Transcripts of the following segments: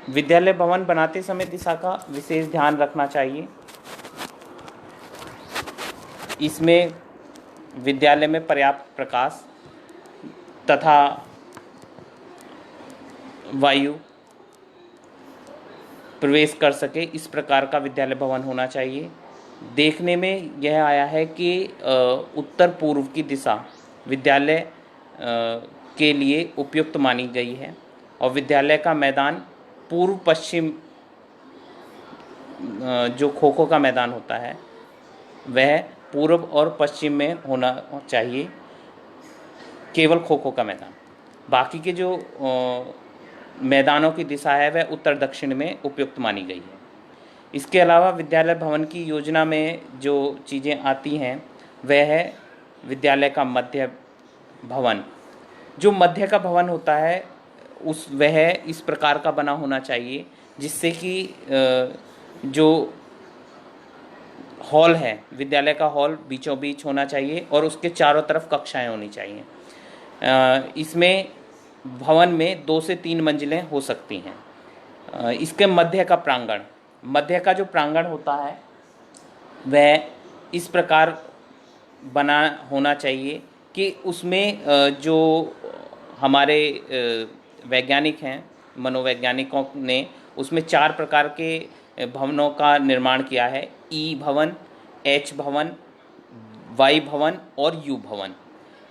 विद्यालय भवन बनाते समय दिशा का विशेष ध्यान रखना चाहिए। इसमें विद्यालय में पर्याप्त प्रकाश तथा वायु प्रवेश कर सके, इस प्रकार का विद्यालय भवन होना चाहिए। देखने में यह आया है कि उत्तर पूर्व की दिशा विद्यालय के लिए उपयुक्त मानी गई है और विद्यालय का मैदान पूर्व पश्चिम जो खो खो का मैदान होता है वह पूर्व और पश्चिम में होना चाहिए, केवल खो खो का मैदान। बाकी के जो मैदानों की दिशा है वह उत्तर दक्षिण में उपयुक्त मानी गई है। इसके अलावा विद्यालय भवन की योजना में जो चीज़ें आती हैं वह है विद्यालय का मध्य भवन। जो मध्य का भवन होता है वह इस प्रकार का बना होना चाहिए जिससे कि जो हॉल है, विद्यालय का हॉल बीचों बीच होना चाहिए और उसके चारों तरफ कक्षाएं होनी चाहिए। इसमें भवन में 2 से 3 मंजिलें हो सकती हैं। इसके मध्य का जो प्रांगण होता है वह इस प्रकार बना होना चाहिए कि उसमें जो हमारे वैज्ञानिक हैं, मनोवैज्ञानिकों ने उसमें 4 प्रकार के भवनों का निर्माण किया है। ई भवन, एच भवन, वाई भवन और यू भवन।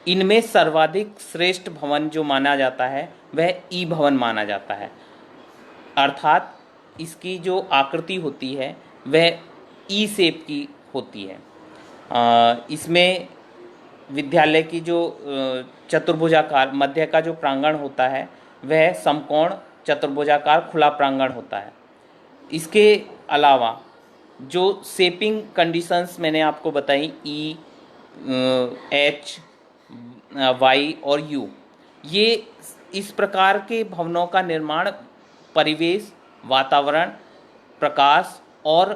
इनमें सर्वाधिक श्रेष्ठ भवन जो माना जाता है वह ई भवन माना जाता है, अर्थात इसकी जो आकृति होती है वह ई शेप की होती है। इसमें विद्यालय की जो चतुर्भुजाकार मध्य का जो प्रांगण होता है वह समकोण चतुर्भुजाकार खुला प्रांगण होता है। इसके अलावा जो शेपिंग कंडीशंस मैंने आपको बताई, ई, एच, वाई और यू, ये इस प्रकार के भवनों का निर्माण परिवेश, वातावरण, प्रकाश और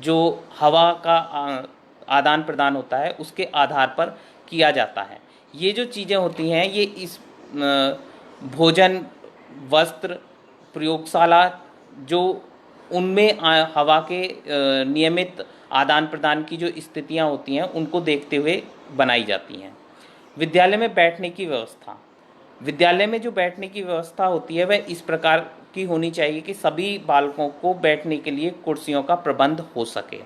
जो हवा का आदान प्रदान होता है उसके आधार पर किया जाता है। ये जो चीज़ें होती हैं ये इस भोजन, वस्त्र, प्रयोगशाला जो उनमें हवा के नियमित आदान प्रदान की जो स्थितियां होती हैं उनको देखते हुए बनाई जाती हैं। विद्यालय में बैठने की व्यवस्था, विद्यालय में जो बैठने की व्यवस्था होती है वह इस प्रकार की होनी चाहिए कि सभी बालकों को बैठने के लिए कुर्सियों का प्रबंध हो सके।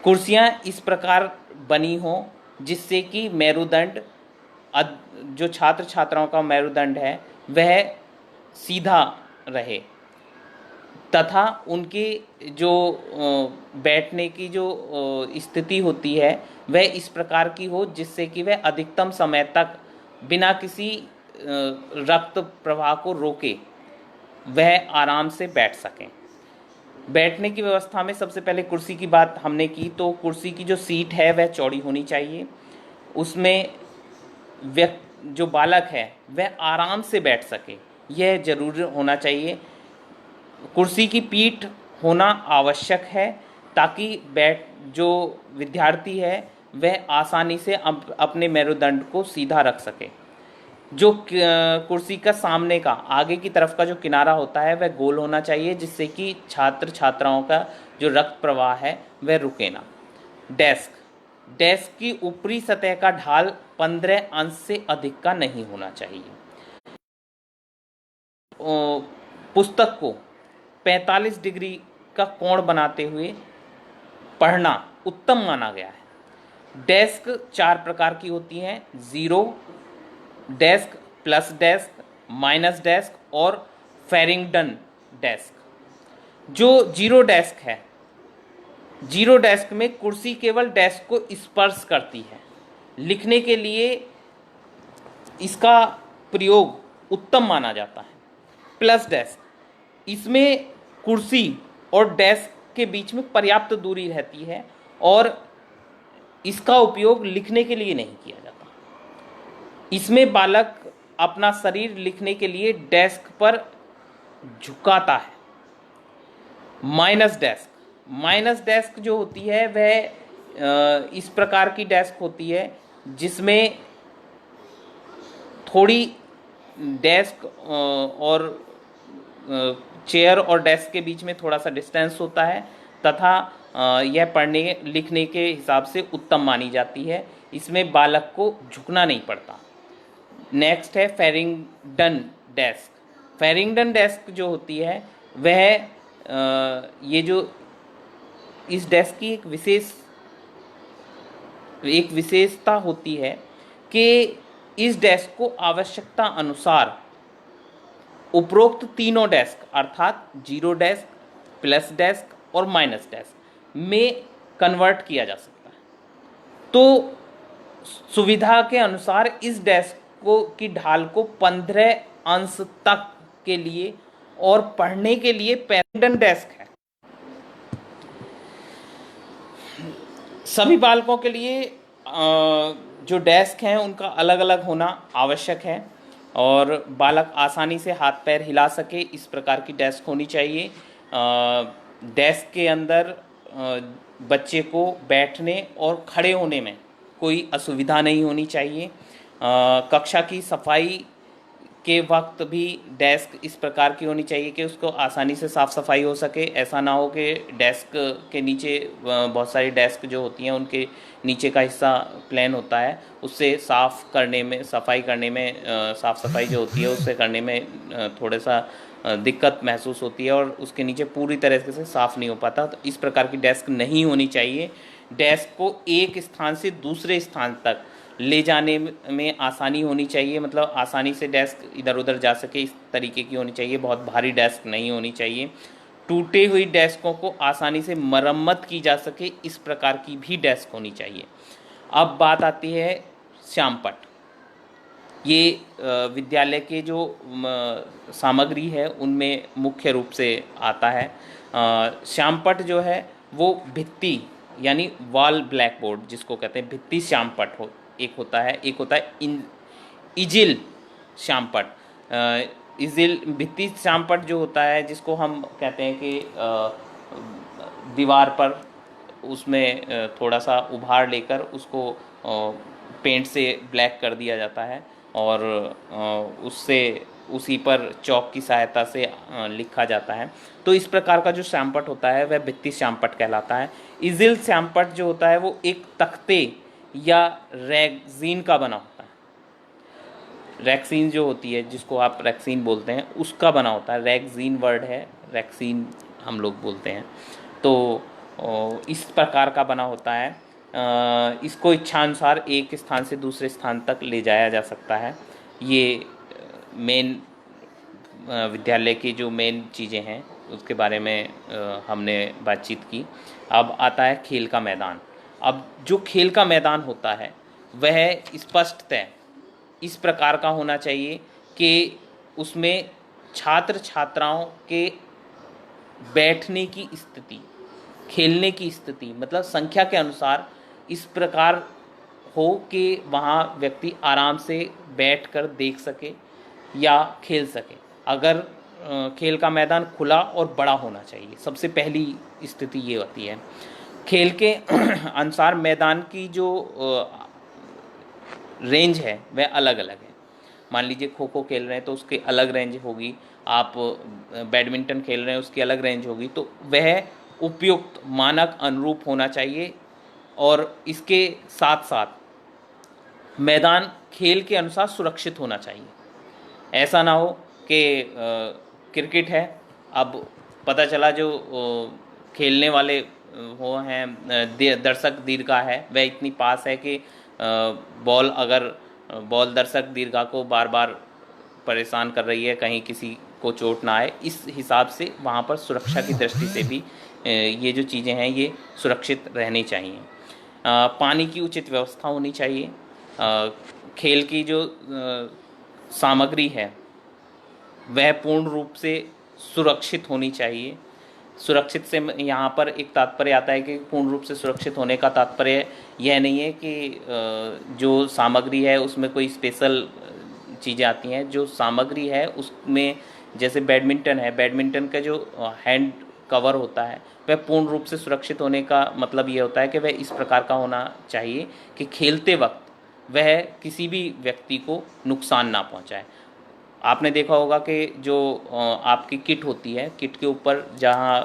कुर्सियां इस प्रकार बनी हों जिससे कि मेरुदंड, जो छात्र छात्राओं का मेरुदंड है वह सीधा रहे तथा उनकी जो बैठने की जो स्थिति होती है वह इस प्रकार की हो जिससे कि वह अधिकतम समय तक बिना किसी रक्त प्रवाह को रोके वह आराम से बैठ सकें। बैठने की व्यवस्था में सबसे पहले कुर्सी की बात हमने की, तो कुर्सी की जो सीट है वह चौड़ी होनी चाहिए। उसमें जो बालक है वह आराम से बैठ सके, यह जरूर होना चाहिए। कुर्सी की पीठ होना आवश्यक है ताकि जो विद्यार्थी है वह आसानी से अपने मेरुदंड को सीधा रख सके। जो कुर्सी का सामने का आगे की तरफ का जो किनारा होता है वह गोल होना चाहिए जिससे कि छात्र छात्राओं का जो रक्त प्रवाह है वह रुके ना। डेस्क की ऊपरी सतह का ढाल 15 अंश से अधिक का नहीं होना चाहिए। पुस्तक को 45 डिग्री का कोण बनाते हुए पढ़ना उत्तम माना गया है। डेस्क 4 प्रकार की होती हैं, zero desk, plus desk, minus desk और फेरिंगटन डेस्क। जो जीरो डेस्क है, जीरो डेस्क में कुर्सी केवल डेस्क को स्पर्श करती है। लिखने के लिए इसका प्रयोग उत्तम माना जाता है। प्लस डेस्क, इसमें कुर्सी और डेस्क के बीच में पर्याप्त दूरी रहती है और इसका उपयोग लिखने के लिए नहीं किया जाता। इसमें बालक अपना शरीर लिखने के लिए डेस्क पर झुकाता है। माइनस डेस्क जो होती है वह इस प्रकार की डेस्क होती है जिसमें थोड़ी डेस्क और चेयर और डेस्क के बीच में थोड़ा सा डिस्टेंस होता है तथा यह पढ़ने लिखने के हिसाब से उत्तम मानी जाती है। इसमें बालक को झुकना नहीं पड़ता। नेक्स्ट है फेरिंगटन डेस्क। फेरिंगटन डेस्क जो होती है वह ये जो इस डेस्क की एक विशेषता होती है कि इस डेस्क को आवश्यकता अनुसार उपरोक्त तीनों डेस्क अर्थात जीरो डेस्क, प्लस डेस्क और माइनस डेस्क में कन्वर्ट किया जा सकता है। तो सुविधा के अनुसार इस डेस्क की ढाल को 15 अंश तक के लिए और पढ़ने के लिए पेरेंटन डेस्क है। सभी बालकों के लिए जो डेस्क हैं उनका अलग अलग होना आवश्यक है और बालक आसानी से हाथ पैर हिला सके इस प्रकार की डेस्क होनी चाहिए। डेस्क के अंदर बच्चे को बैठने और खड़े होने में कोई असुविधा नहीं होनी चाहिए। कक्षा की सफाई के वक्त भी डेस्क इस प्रकार की होनी चाहिए कि उसको आसानी से साफ़ सफाई हो सके। ऐसा ना हो कि डेस्क के नीचे बहुत सारी डेस्क जो होती हैं उनके नीचे का हिस्सा प्लेन होता है, उससे साफ़ करने में साफ़ सफाई जो होती है उससे करने में थोड़ा सा दिक्कत महसूस होती है और उसके नीचे पूरी तरह से साफ़ नहीं हो पाता। तो इस प्रकार की डेस्क नहीं होनी चाहिए। डेस्क को एक स्थान से दूसरे स्थान तक ले जाने में आसानी होनी चाहिए, मतलब आसानी से डेस्क इधर उधर जा सके इस तरीके की होनी चाहिए। बहुत भारी डेस्क नहीं होनी चाहिए। टूटी हुई डेस्कों को आसानी से मरम्मत की जा सके इस प्रकार की भी डेस्क होनी चाहिए। अब बात आती है श्यामपट्ट। ये विद्यालय के जो सामग्री है उनमें मुख्य रूप से आता है। श्यामपट्ट जो है वो भित्ति यानी वॉल ब्लैक बोर्ड जिसको कहते हैं भित्ति श्यामपट्ट एक होता है इजिल श्यामपट्ट। इजिल भित्ति श्यामपट्ट जो होता है जिसको हम कहते हैं कि दीवार पर उसमें थोड़ा सा उभार लेकर उसको पेंट से ब्लैक कर दिया जाता है और उसी पर चौक की सहायता से लिखा जाता है। तो इस प्रकार का जो श्यामपट्ट होता है वह भित्ति श्यामपट्ट कहलाता है। इजिल श्यामपट्ट जो होता है वो एक तख्ते या रैगजीन का बना होता है। रैक्सीन जो होती है जिसको आप रैक्सीन बोलते हैं उसका बना होता है। रैगजीन वर्ड है, रैक्सीन हम लोग बोलते हैं। तो इस प्रकार का बना होता है। इसको इच्छानुसार एक स्थान से दूसरे स्थान तक ले जाया जा सकता है। ये मेन विद्यालय की जो मेन चीज़ें हैं उसके बारे में हमने बातचीत की। अब आता है खेल का मैदान। अब जो खेल का मैदान होता है वह स्पष्टतः इस प्रकार का होना चाहिए कि उसमें छात्र छात्राओं के बैठने की स्थिति, खेलने की स्थिति मतलब संख्या के अनुसार इस प्रकार हो कि वहाँ व्यक्ति आराम से बैठकर देख सके या खेल सके। अगर खेल का मैदान खुला और बड़ा होना चाहिए, सबसे पहली स्थिति ये होती है। खेल के अनुसार मैदान की जो रेंज है वह अलग अलग है। मान लीजिए खो खो खेल रहे हैं तो उसकी अलग रेंज होगी, आप बैडमिंटन खेल रहे हैं उसकी अलग रेंज होगी। तो वह उपयुक्त मानक अनुरूप होना चाहिए और इसके साथ साथ मैदान खेल के अनुसार सुरक्षित होना चाहिए। ऐसा ना हो कि क्रिकेट है, अब पता चला जो खेलने वाले वो हैं दर्शक दीर्घा है वह इतनी पास है कि बॉल दर्शक दीर्घा को बार बार परेशान कर रही है, कहीं किसी को चोट ना आए। इस हिसाब से वहाँ पर सुरक्षा की दृष्टि से भी ये जो चीज़ें हैं ये सुरक्षित रहनी चाहिए। पानी की उचित व्यवस्था होनी चाहिए। खेल की जो सामग्री है वह पूर्ण रूप से सुरक्षित होनी चाहिए। सुरक्षित से यहाँ पर एक तात्पर्य आता है कि पूर्ण रूप से सुरक्षित होने का तात्पर्य यह नहीं है कि जो सामग्री है उसमें कोई स्पेशल चीज़ें आती हैं। जो सामग्री है उसमें जैसे बैडमिंटन है, बैडमिंटन का जो हैंड कवर होता है वह पूर्ण रूप से सुरक्षित होने का मतलब ये होता है कि वह इस प्रकार का होना चाहिए कि खेलते वक्त वह किसी भी व्यक्ति को नुकसान ना पहुंचाए। आपने देखा होगा कि जो आपकी किट होती है, किट के ऊपर जहाँ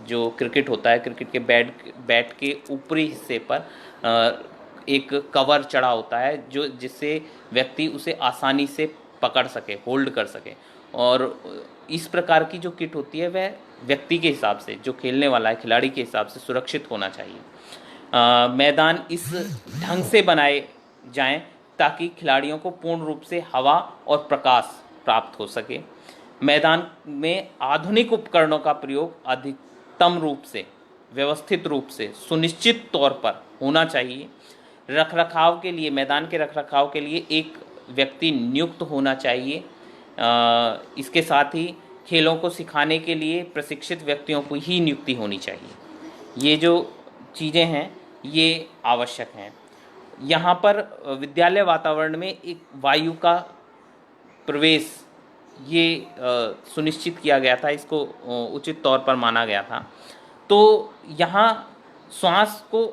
जो क्रिकेट होता है, क्रिकेट के बैट के ऊपरी हिस्से पर एक कवर चढ़ा होता है जो जिससे व्यक्ति उसे आसानी से पकड़ सके, होल्ड कर सके। और इस प्रकार की जो किट होती है वह व्यक्ति के हिसाब से, जो खेलने वाला है खिलाड़ी के हिसाब से सुरक्षित होना चाहिए। मैदान इस ढंग से बनाए जाएं ताकि खिलाड़ियों को पूर्ण रूप से हवा और प्रकाश प्राप्त हो सके। मैदान में आधुनिक उपकरणों का प्रयोग अधिकतम रूप से, व्यवस्थित रूप से, सुनिश्चित तौर पर होना चाहिए। रखरखाव के लिए, मैदान के रखरखाव के लिए एक व्यक्ति नियुक्त होना चाहिए। इसके साथ ही खेलों को सिखाने के लिए प्रशिक्षित व्यक्तियों को ही नियुक्ति होनी चाहिए। ये जो चीज़ें हैं ये आवश्यक हैं। यहाँ पर विद्यालय वातावरण में एक वायु का प्रवेश ये सुनिश्चित किया गया था, इसको उचित तौर पर माना गया था। तो यहाँ श्वास को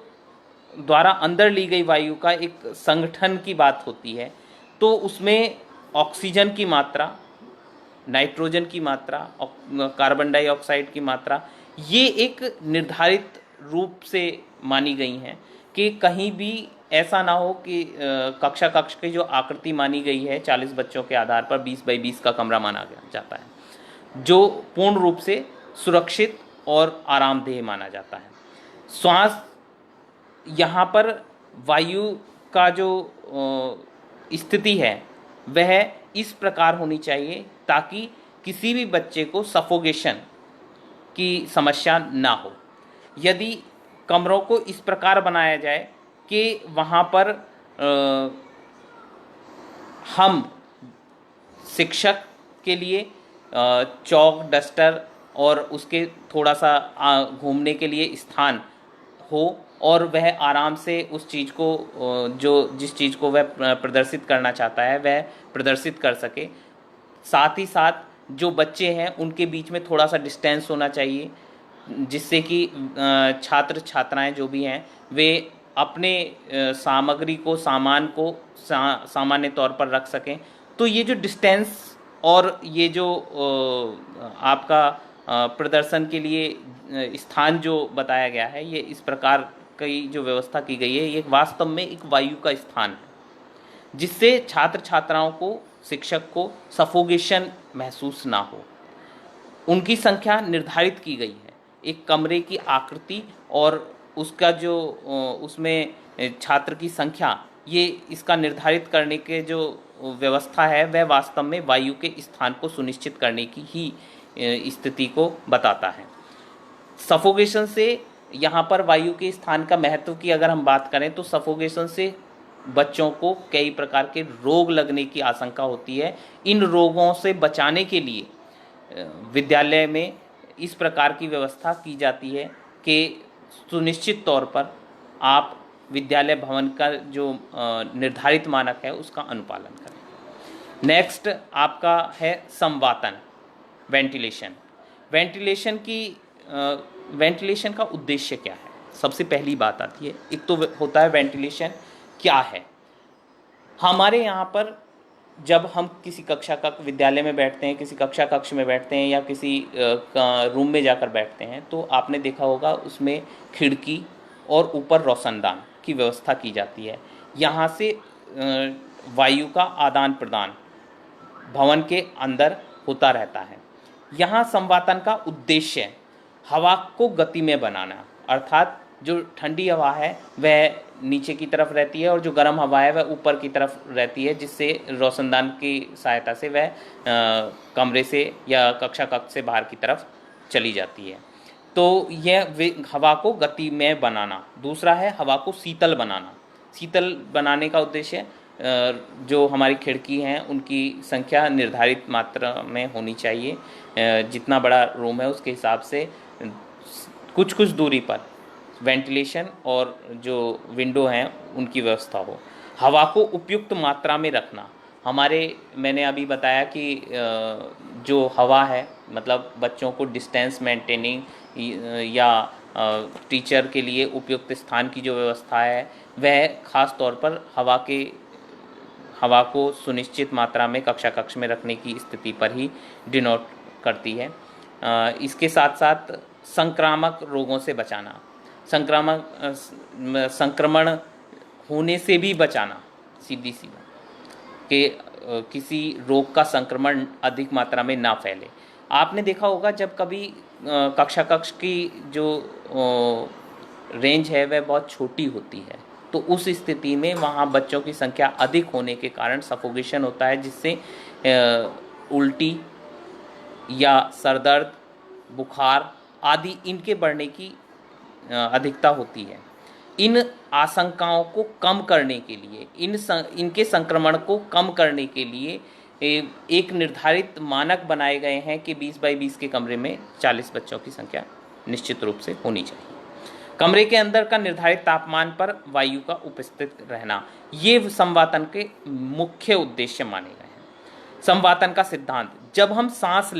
द्वारा अंदर ली गई वायु का एक संगठन की बात होती है, तो उसमें ऑक्सीजन की मात्रा, नाइट्रोजन की मात्रा, कार्बन डाइऑक्साइड की मात्रा, ये एक निर्धारित रूप से मानी गई हैं कि कहीं भी ऐसा ना हो कि कक्षा कक्ष की जो आकृति मानी गई है 40 बच्चों के आधार पर 20 बाई 20 का कमरा माना जाता है, जो पूर्ण रूप से सुरक्षित और आरामदेह माना जाता है। श्वास, यहाँ पर वायु का जो स्थिति है वह इस प्रकार होनी चाहिए ताकि किसी भी बच्चे को सफोकेशन की समस्या ना हो। यदि कमरों को इस प्रकार बनाया जाए कि वहाँ पर हम शिक्षक के लिए चौक, डस्टर और उसके थोड़ा सा घूमने के लिए स्थान हो और वह आराम से उस चीज़ को, जिस चीज़ को वह प्रदर्शित करना चाहता है वह प्रदर्शित कर सके। साथ ही साथ जो बच्चे हैं उनके बीच में थोड़ा सा डिस्टेंस होना चाहिए, जिससे कि छात्र छात्राएं जो भी हैं वे अपने सामग्री को, सामान को सामान्य तौर पर रख सकें। तो ये जो डिस्टेंस और ये जो आपका प्रदर्शन के लिए स्थान जो बताया गया है, ये इस प्रकार की जो व्यवस्था की गई है, ये वास्तव में एक वायु का स्थान है, जिससे छात्र छात्राओं को, शिक्षक को सफोकेशन महसूस ना हो। उनकी संख्या निर्धारित की गई है, एक कमरे की आकृति और उसका जो उसमें छात्र की संख्या, ये इसका निर्धारित करने के जो व्यवस्था है वह वास्तव में वायु के स्थान को सुनिश्चित करने की ही स्थिति को बताता है। सफोकेशन से, यहाँ पर वायु के स्थान का महत्व की अगर हम बात करें तो सफोकेशन से बच्चों को कई प्रकार के रोग लगने की आशंका होती है। इन रोगों से बचाने के लिए विद्यालय में इस प्रकार की व्यवस्था की जाती है कि सुनिश्चित तौर पर आप विद्यालय भवन का जो निर्धारित मानक है उसका अनुपालन करें। नेक्स्ट आपका है संवातन, वेंटिलेशन। वेंटिलेशन का उद्देश्य क्या है, सबसे पहली बात आती है। एक तो होता है वेंटिलेशन क्या है। हमारे यहाँ पर जब हम किसी विद्यालय में बैठते हैं, किसी कक्षा कक्ष में बैठते हैं या किसी रूम में जाकर बैठते हैं, तो आपने देखा होगा उसमें खिड़की और ऊपर रोशनदान की व्यवस्था की जाती है। यहाँ से वायु का आदान प्रदान भवन के अंदर होता रहता है। यहाँ संवातन का उद्देश्य हवा को गति में बनाना, अर्थात जो ठंडी हवा है वह नीचे की तरफ रहती है और जो गर्म हवा है वह ऊपर की तरफ रहती है, जिससे रोशनदान की सहायता से वह कमरे से या कक्षा कक्ष से बाहर की तरफ चली जाती है। तो यह हवा को गति में बनाना। दूसरा है हवा को शीतल बनाना। शीतल बनाने का उद्देश्य जो हमारी खिड़की हैं उनकी संख्या निर्धारित मात्रा में होनी चाहिए। जितना बड़ा रूम है उसके हिसाब से कुछ कुछ दूरी पर वेंटिलेशन और जो विंडो हैं उनकी व्यवस्था हो। हवा को उपयुक्त मात्रा में रखना। मैंने अभी बताया कि जो हवा है, मतलब बच्चों को डिस्टेंस मेंटेनिंग या टीचर के लिए उपयुक्त स्थान की जो व्यवस्था है वह ख़ास तौर पर हवा को सुनिश्चित मात्रा में कक्षा कक्ष में रखने की स्थिति पर ही डिनोट करती है। इसके साथ साथ संक्रामक रोगों से बचाना, संक्रमण होने से भी बचाना, सीधी कि किसी रोग का संक्रमण अधिक मात्रा में ना फैले। आपने देखा होगा जब कभी कक्षा कक्ष की जो रेंज है वह बहुत छोटी होती है, तो उस स्थिति में वहाँ बच्चों की संख्या अधिक होने के कारण सफोकेशन होता है, जिससे उल्टी या सरदर्द, बुखार आदि इनके बढ़ने की अधिकता होती है। इन आशंकाओं को कम करने के लिए, इनके संक्रमण को कम करने के लिए एक निर्धारित मानक बनाए गए हैं कि 20 बाई 20 के कमरे में 40 बच्चों की संख्या निश्चित रूप से होनी चाहिए। कमरे के अंदर का निर्धारित तापमान पर वायु का उपस्थित रहना, ये संवातन के मुख्य उद्देश्य माने गए हैं। संवातन का सिद्धांत, जब हम सांस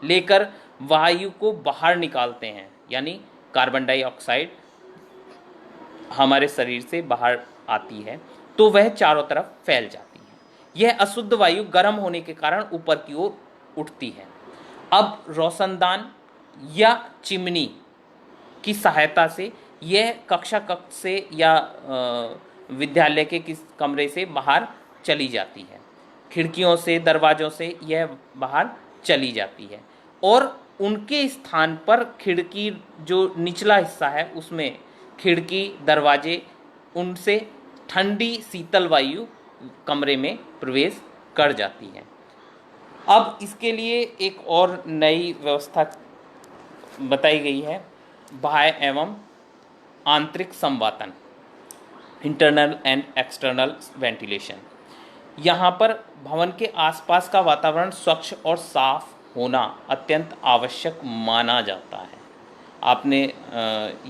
लेकर वायु को बाहर निकालते हैं, यानी कार्बन डाइऑक्साइड हमारे शरीर से बाहर आती है, तो वह चारों तरफ फैल जाती है। यह अशुद्ध वायु गर्म होने के कारण ऊपर की ओर उठती है। अब रोशनदान या चिमनी की सहायता से यह कक्षा कक्ष से या विद्यालय के किस कमरे से बाहर चली जाती है। खिड़कियों से, दरवाजों से यह बाहर चली जाती है और उनके स्थान पर खिड़की जो निचला हिस्सा है उसमें खिड़की, दरवाजे, उनसे ठंडी शीतल वायु कमरे में प्रवेश कर जाती है। अब इसके लिए एक और नई व्यवस्था बताई गई है, बाह्य एवं आंतरिक संवातन, इंटरनल एंड एक्सटर्नल वेंटिलेशन। यहाँ पर भवन के आसपास का वातावरण स्वच्छ और साफ होना अत्यंत आवश्यक माना जाता है। आपने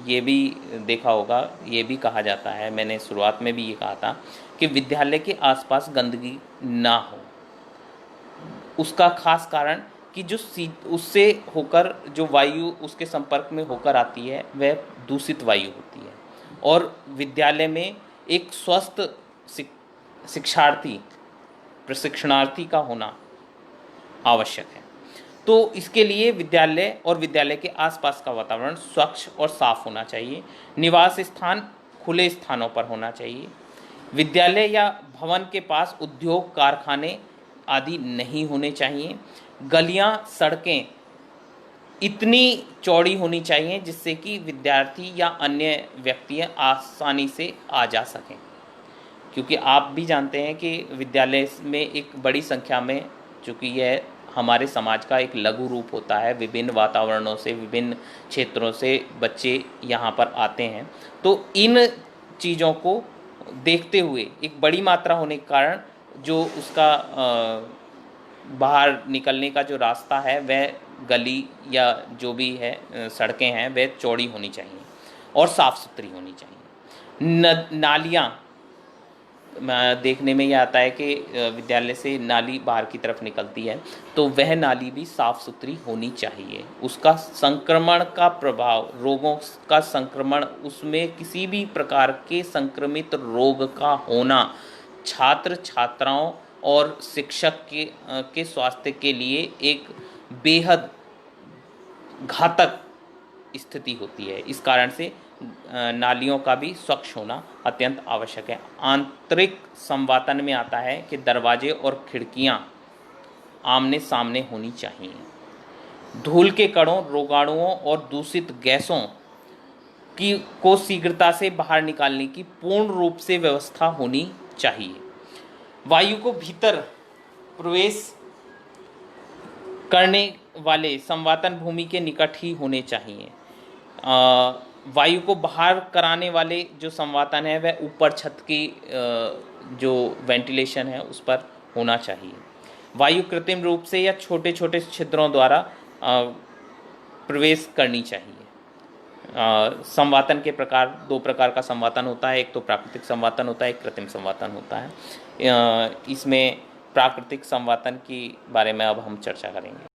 ये भी देखा होगा, ये भी कहा जाता है, मैंने शुरुआत में भी ये कहा था कि विद्यालय के आसपास गंदगी ना हो। उसका खास कारण कि जो उससे होकर जो वायु उसके संपर्क में होकर आती है वह दूषित वायु होती है और विद्यालय में एक स्वस्थ शिक्षार्थी, प्रशिक्षणार्थी का होना आवश्यक है। तो इसके लिए विद्यालय और विद्यालय के आसपास का वातावरण स्वच्छ और साफ होना चाहिए। निवास स्थान खुले स्थानों पर होना चाहिए। विद्यालय या भवन के पास उद्योग, कारखाने आदि नहीं होने चाहिए। गलियां, सड़कें इतनी चौड़ी होनी चाहिए जिससे कि विद्यार्थी या अन्य व्यक्ति आसानी से आ जा सकें, क्योंकि आप भी जानते हैं कि विद्यालय में एक बड़ी संख्या में, चूँकि यह हमारे समाज का एक लघु रूप होता है, विभिन्न वातावरणों से, विभिन्न क्षेत्रों से बच्चे यहाँ पर आते हैं, तो इन चीज़ों को देखते हुए एक बड़ी मात्रा होने के कारण जो उसका बाहर निकलने का जो रास्ता है वह गली या जो भी है सड़कें हैं वह चौड़ी होनी चाहिए और साफ़ सुथरी होनी चाहिए। नालियाँ, देखने में यह आता है कि विद्यालय से नाली बाहर की तरफ निकलती है, तो वह नाली भी साफ़ सुथरी होनी चाहिए। उसका संक्रमण का प्रभाव, रोगों का संक्रमण, उसमें किसी भी प्रकार के संक्रमित रोग का होना छात्र छात्राओं और शिक्षक के स्वास्थ्य के लिए एक बेहद घातक स्थिति होती है। इस कारण से नालियों का भी स्वच्छ होना अत्यंत आवश्यक है। आंतरिक संवातन में आता है कि दरवाजे और खिड़कियां आमने सामने होनी चाहिए। धूल के कणों, रोगाणुओं और दूषित गैसों को शीघ्रता से बाहर निकालने की पूर्ण रूप से व्यवस्था होनी चाहिए। वायु को भीतर प्रवेश करने वाले संवातन भूमि के निकट ही होने चाहिए। वायु को बाहर कराने वाले जो संवातन है वह ऊपर छत की जो वेंटिलेशन है उस पर होना चाहिए। वायु कृत्रिम रूप से या छोटे छोटे छिद्रों द्वारा प्रवेश करनी चाहिए। संवातन के प्रकार, दो प्रकार का संवातन होता है, एक तो प्राकृतिक संवातन होता है, एक कृत्रिम संवातन होता है। इसमें प्राकृतिक संवातन के बारे में अब हम चर्चा करेंगे।